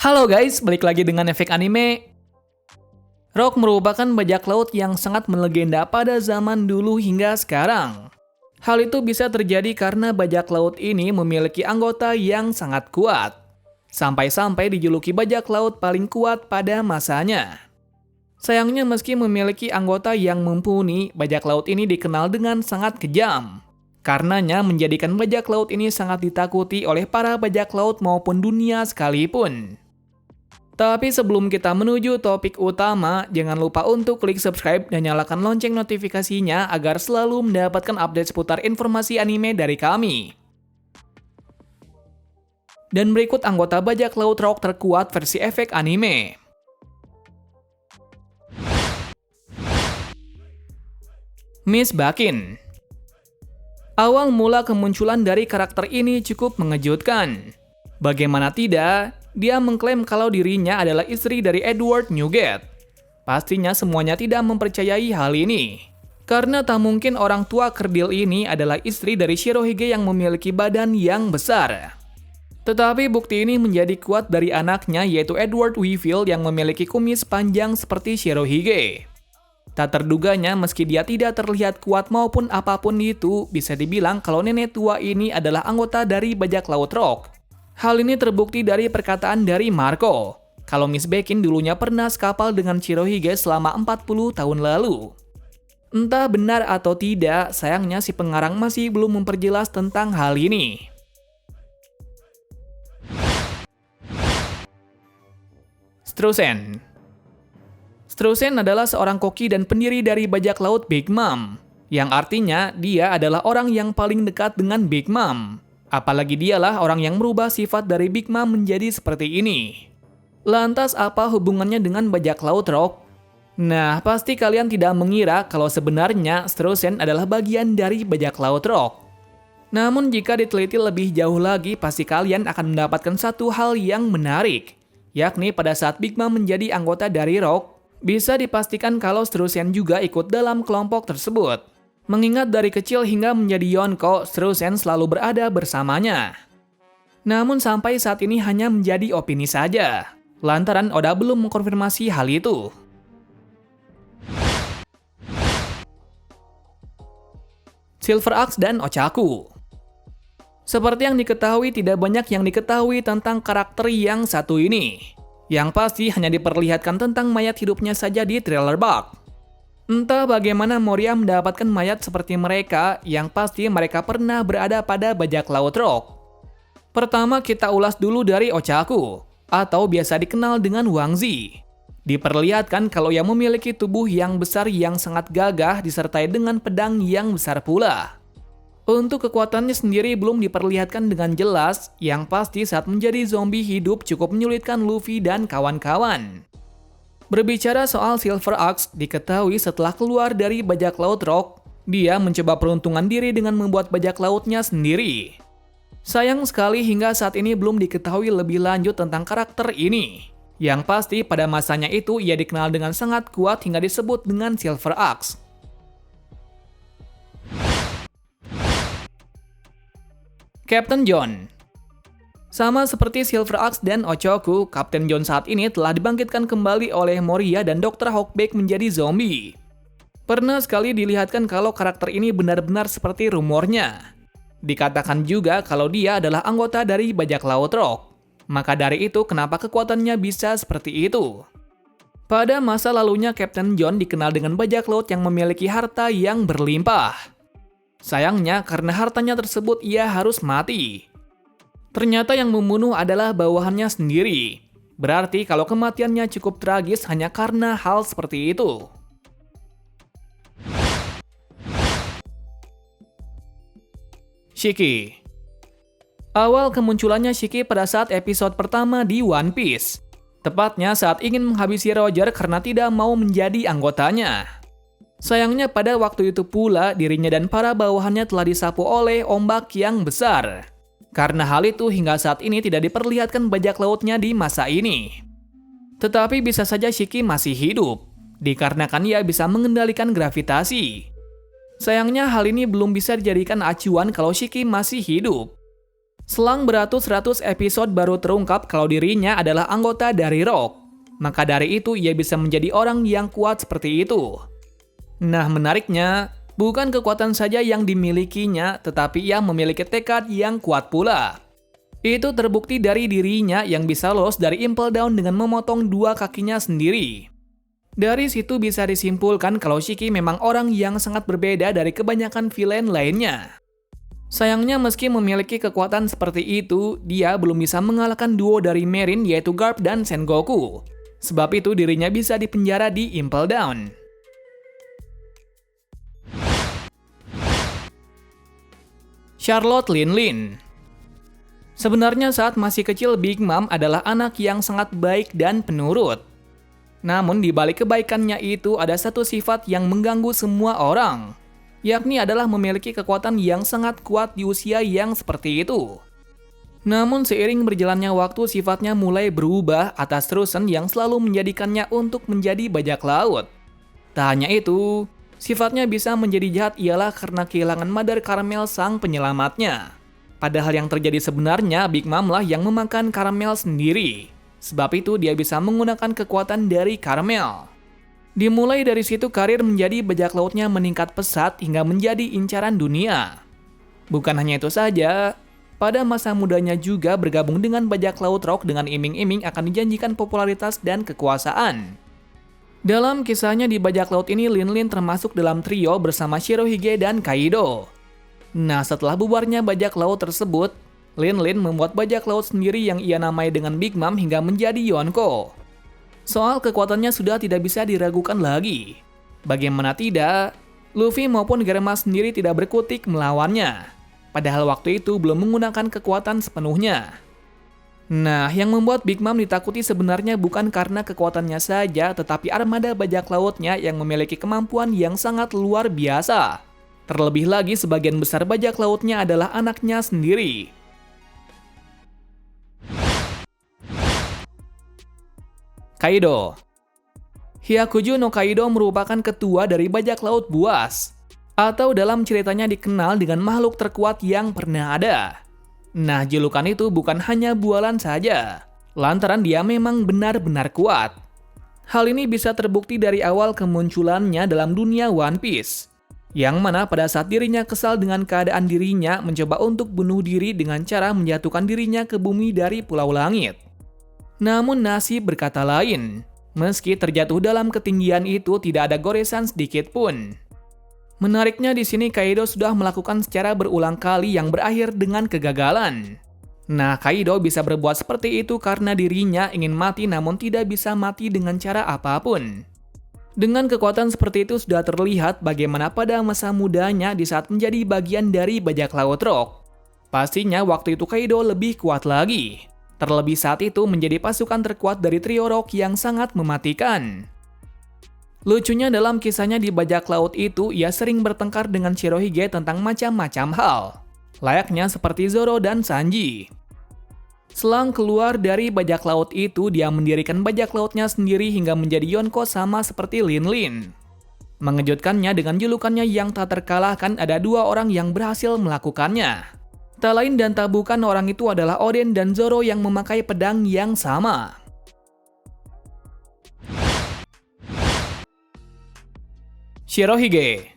Halo guys, balik lagi dengan efek anime. Rock merupakan bajak laut yang sangat melegenda pada zaman dulu hingga sekarang. Hal itu bisa terjadi karena bajak laut ini memiliki anggota yang sangat kuat. Sampai-sampai dijuluki bajak laut paling kuat pada masanya. Sayangnya meski memiliki anggota yang mumpuni, bajak laut ini dikenal dengan sangat kejam. Karenanya menjadikan bajak laut ini sangat ditakuti oleh para bajak laut maupun dunia sekalipun. Tapi sebelum kita menuju topik utama, jangan lupa untuk klik subscribe dan nyalakan lonceng notifikasinya agar selalu mendapatkan update seputar informasi anime dari kami. Dan berikut anggota bajak laut rock terkuat versi efek anime. Miss Bakin. Awal mula kemunculan dari karakter ini cukup mengejutkan. Bagaimana tidak, dia mengklaim kalau dirinya adalah istri dari Edward Newgate. Pastinya semuanya tidak mempercayai hal ini. Karena tak mungkin orang tua kerdil ini adalah istri dari Shirohige yang memiliki badan yang besar. Tetapi bukti ini menjadi kuat dari anaknya yaitu Edward Weevil yang memiliki kumis panjang seperti Shirohige. Tak terduganya meski dia tidak terlihat kuat maupun apapun itu, bisa dibilang kalau nenek tua ini adalah anggota dari bajak laut rock. Hal ini terbukti dari perkataan dari Marco, kalau Miss Bakin dulunya pernah sekapal dengan Shirohige selama 40 tahun lalu. Entah benar atau tidak, sayangnya si pengarang masih belum memperjelas tentang hal ini. Strusen. Strusen adalah seorang koki dan pendiri dari bajak laut Big Mom, yang artinya dia adalah orang yang paling dekat dengan Big Mom. Apalagi dialah orang yang merubah sifat dari Big Mom menjadi seperti ini. Lantas apa hubungannya dengan bajak laut rock? Nah, pasti kalian tidak mengira kalau sebenarnya Strusen adalah bagian dari bajak laut rock. Namun jika diteliti lebih jauh lagi, pasti kalian akan mendapatkan satu hal yang menarik. Yakni pada saat Big Mom menjadi anggota dari rock, bisa dipastikan kalau Strusen juga ikut dalam kelompok tersebut. Mengingat dari kecil hingga menjadi Yonko, Strusen selalu berada bersamanya. Namun sampai saat ini hanya menjadi opini saja, lantaran Oda belum mengkonfirmasi hal itu. Silver Axe dan Ochaku. Seperti yang diketahui, tidak banyak yang diketahui tentang karakter yang satu ini. Yang pasti hanya diperlihatkan tentang mayat hidupnya saja di trailer bug. Entah bagaimana Moria mendapatkan mayat seperti mereka, yang pasti mereka pernah berada pada bajak laut rock. Pertama kita ulas dulu dari Ochaku, atau biasa dikenal dengan Wangzi. Diperlihatkan kalau ia memiliki tubuh yang besar yang sangat gagah disertai dengan pedang yang besar pula. Untuk kekuatannya sendiri belum diperlihatkan dengan jelas, yang pasti saat menjadi zombie hidup cukup menyulitkan Luffy dan kawan-kawan. Berbicara soal Silver Axe, diketahui setelah keluar dari bajak laut rock, dia mencoba peruntungan diri dengan membuat bajak lautnya sendiri. Sayang sekali hingga saat ini belum diketahui lebih lanjut tentang karakter ini. Yang pasti pada masanya itu ia dikenal dengan sangat kuat hingga disebut dengan Silver Axe. Captain John. Sama seperti Silver Axe dan Ochoku, Captain John saat ini telah dibangkitkan kembali oleh Moria dan Dr. Hawkback menjadi zombie. Pernah sekali dilihatkan kalau karakter ini benar-benar seperti rumornya. Dikatakan juga kalau dia adalah anggota dari bajak laut rock. Maka dari itu kenapa kekuatannya bisa seperti itu? Pada masa lalunya Captain John dikenal dengan bajak laut yang memiliki harta yang berlimpah. Sayangnya karena hartanya tersebut ia harus mati. Ternyata yang membunuh adalah bawahannya sendiri. Berarti kalau kematiannya cukup tragis hanya karena hal seperti itu. Shiki. Awal kemunculannya Shiki pada saat episode pertama di One Piece. Tepatnya saat ingin menghabisi Roger karena tidak mau menjadi anggotanya. Sayangnya pada waktu itu pula dirinya dan para bawahannya telah disapu oleh ombak yang besar. Karena hal itu hingga saat ini tidak diperlihatkan bajak lautnya di masa ini. Tetapi bisa saja Shiki masih hidup, dikarenakan ia bisa mengendalikan gravitasi. Sayangnya hal ini belum bisa dijadikan acuan kalau Shiki masih hidup. Selang beratus-ratus episode baru terungkap kalau dirinya adalah anggota dari Rock. Maka dari itu ia bisa menjadi orang yang kuat seperti itu. Nah, menariknya, bukan kekuatan saja yang dimilikinya, tetapi ia memiliki tekad yang kuat pula. Itu terbukti dari dirinya yang bisa lolos dari Impel Down dengan memotong dua kakinya sendiri. Dari situ bisa disimpulkan kalau Shiki memang orang yang sangat berbeda dari kebanyakan villain lainnya. Sayangnya meski memiliki kekuatan seperti itu, dia belum bisa mengalahkan duo dari Marin yaitu Garp dan Sengoku. Sebab itu dirinya bisa dipenjara di Impel Down. Charlotte Linlin. Sebenarnya saat masih kecil Big Mom adalah anak yang sangat baik dan penurut. Namun di balik kebaikannya itu ada satu sifat yang mengganggu semua orang, yakni adalah memiliki kekuatan yang sangat kuat di usia yang seperti itu. Namun seiring berjalannya waktu sifatnya mulai berubah atas terusan yang selalu menjadikannya untuk menjadi bajak laut. Tak hanya itu, sifatnya bisa menjadi jahat ialah karena kehilangan Mother Caramel sang penyelamatnya. Padahal yang terjadi sebenarnya Big Mom lah yang memakan Caramel sendiri. Sebab itu dia bisa menggunakan kekuatan dari Caramel. Dimulai dari situ karir menjadi bajak lautnya meningkat pesat hingga menjadi incaran dunia. Bukan hanya itu saja, pada masa mudanya juga bergabung dengan bajak laut Rock dengan iming-iming akan dijanjikan popularitas dan kekuasaan. Dalam kisahnya di bajak laut ini Linlin termasuk dalam trio bersama Shirohige dan Kaido. Nah, setelah bubarnya bajak laut tersebut, Linlin membuat bajak laut sendiri yang ia namai dengan Big Mom hingga menjadi Yonko. Soal kekuatannya sudah tidak bisa diragukan lagi. Bagaimana tidak, Luffy maupun Germa sendiri tidak berkutik melawannya. Padahal waktu itu belum menggunakan kekuatan sepenuhnya. Nah, yang membuat Big Mom ditakuti sebenarnya bukan karena kekuatannya saja, tetapi armada bajak lautnya yang memiliki kemampuan yang sangat luar biasa. Terlebih lagi sebagian besar bajak lautnya adalah anaknya sendiri. Kaido. Hyakuju no Kaido merupakan ketua dari bajak laut buas, atau dalam ceritanya dikenal dengan makhluk terkuat yang pernah ada. Nah, julukan itu bukan hanya bualan saja, lantaran dia memang benar-benar kuat. Hal ini bisa terbukti dari awal kemunculannya dalam dunia One Piece, yang mana pada saat dirinya kesal dengan keadaan dirinya mencoba untuk bunuh diri dengan cara menjatuhkan dirinya ke bumi dari Pulau Langit. Namun nasib berkata lain, meski terjatuh dalam ketinggian itu tidak ada goresan sedikit pun. Menariknya di sini Kaido sudah melakukan secara berulang kali yang berakhir dengan kegagalan. Nah, Kaido bisa berbuat seperti itu karena dirinya ingin mati namun tidak bisa mati dengan cara apapun. Dengan kekuatan seperti itu sudah terlihat bagaimana pada masa mudanya di saat menjadi bagian dari bajak laut Rock. Pastinya waktu itu Kaido lebih kuat lagi. Terlebih saat itu menjadi pasukan terkuat dari trio Rock yang sangat mematikan. Lucunya dalam kisahnya di bajak laut itu, ia sering bertengkar dengan Shirohige tentang macam-macam hal. Layaknya seperti Zoro dan Sanji. Selang keluar dari bajak laut itu, dia mendirikan bajak lautnya sendiri hingga menjadi Yonko sama seperti Linlin. Mengejutkannya dengan julukannya yang tak terkalahkan ada dua orang yang berhasil melakukannya. Tak lain dan tak bukan orang itu adalah Oden dan Zoro yang memakai pedang yang sama. Shirohige.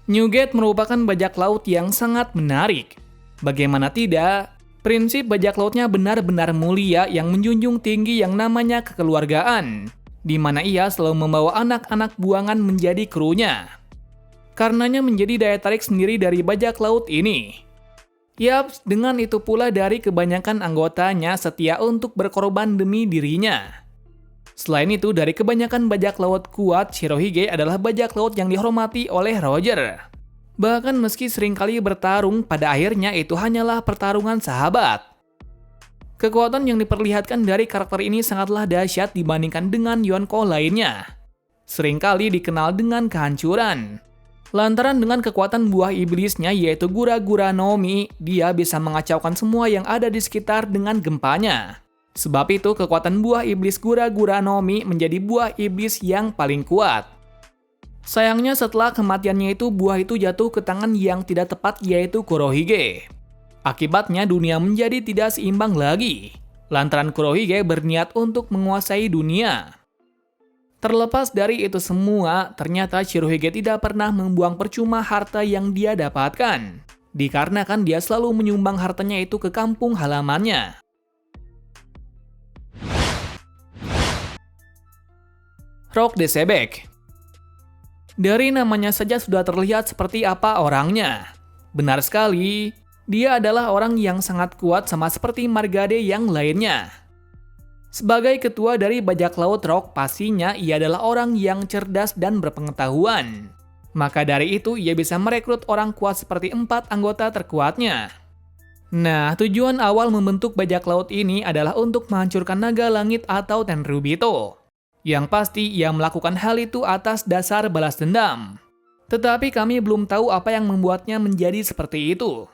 Newgate merupakan bajak laut yang sangat menarik. Bagaimana tidak, prinsip bajak lautnya benar-benar mulia yang menjunjung tinggi yang namanya kekeluargaan, di mana ia selalu membawa anak-anak buangan menjadi krunya. Karenanya menjadi daya tarik sendiri dari bajak laut ini. Yaps, dengan itu pula dari kebanyakan anggotanya setia untuk berkorban demi dirinya. Selain itu, dari kebanyakan bajak laut kuat, Shirohige adalah bajak laut yang dihormati oleh Roger. Bahkan meski seringkali bertarung, pada akhirnya itu hanyalah pertarungan sahabat. Kekuatan yang diperlihatkan dari karakter ini sangatlah dahsyat dibandingkan dengan Yonko lainnya. Seringkali dikenal dengan kehancuran. Lantaran dengan kekuatan buah iblisnya yaitu Gura-Gura no Mi, dia bisa mengacaukan semua yang ada di sekitar dengan gempanya. Sebab itu kekuatan buah iblis Gura-Gura no Mi menjadi buah iblis yang paling kuat. Sayangnya setelah kematiannya itu buah itu jatuh ke tangan yang tidak tepat yaitu Kurohige. Akibatnya dunia menjadi tidak seimbang lagi, lantaran Kurohige berniat untuk menguasai dunia. Terlepas dari itu semua, ternyata Shirohige tidak pernah membuang percuma harta yang dia dapatkan, dikarenakan dia selalu menyumbang hartanya itu ke kampung halamannya. Rock the Sebek. Dari namanya saja sudah terlihat seperti apa orangnya. Benar sekali, dia adalah orang yang sangat kuat sama seperti Margade yang lainnya. Sebagai ketua dari bajak laut Rock, pastinya ia adalah orang yang cerdas dan berpengetahuan. Maka dari itu ia bisa merekrut orang kuat seperti 4 anggota terkuatnya. Nah, tujuan awal membentuk bajak laut ini adalah untuk menghancurkan naga langit atau Tenryubito. Yang pasti ia melakukan hal itu atas dasar balas dendam. Tetapi kami belum tahu apa yang membuatnya menjadi seperti itu.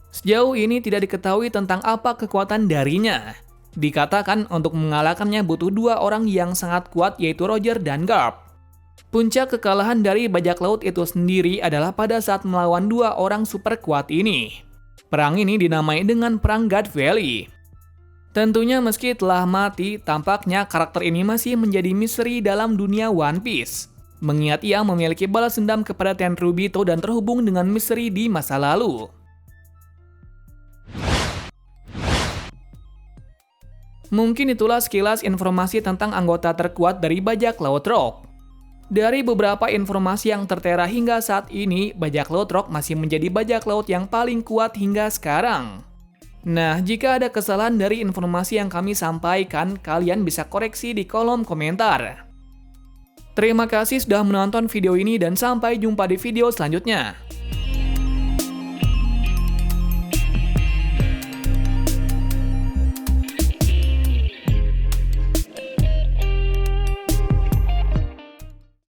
Sejauh ini tidak diketahui tentang apa kekuatan darinya. Dikatakan untuk mengalahkannya butuh 2 orang yang sangat kuat, yaitu Roger dan Garp. Puncak kekalahan dari bajak laut itu sendiri adalah pada saat melawan 2 orang super kuat ini. Perang ini dinamai dengan Perang God Valley. Tentunya meski telah mati, tampaknya karakter ini masih menjadi misteri dalam dunia One Piece. Mengingat ia memiliki balas dendam kepada Tenryubito dan terhubung dengan misteri di masa lalu. Mungkin itulah sekilas informasi tentang anggota terkuat dari bajak laut Rock. Dari beberapa informasi yang tertera hingga saat ini, bajak laut Rock masih menjadi bajak laut yang paling kuat hingga sekarang. Nah, jika ada kesalahan dari informasi yang kami sampaikan, kalian bisa koreksi di kolom komentar. Terima kasih sudah menonton video ini dan sampai jumpa di video selanjutnya.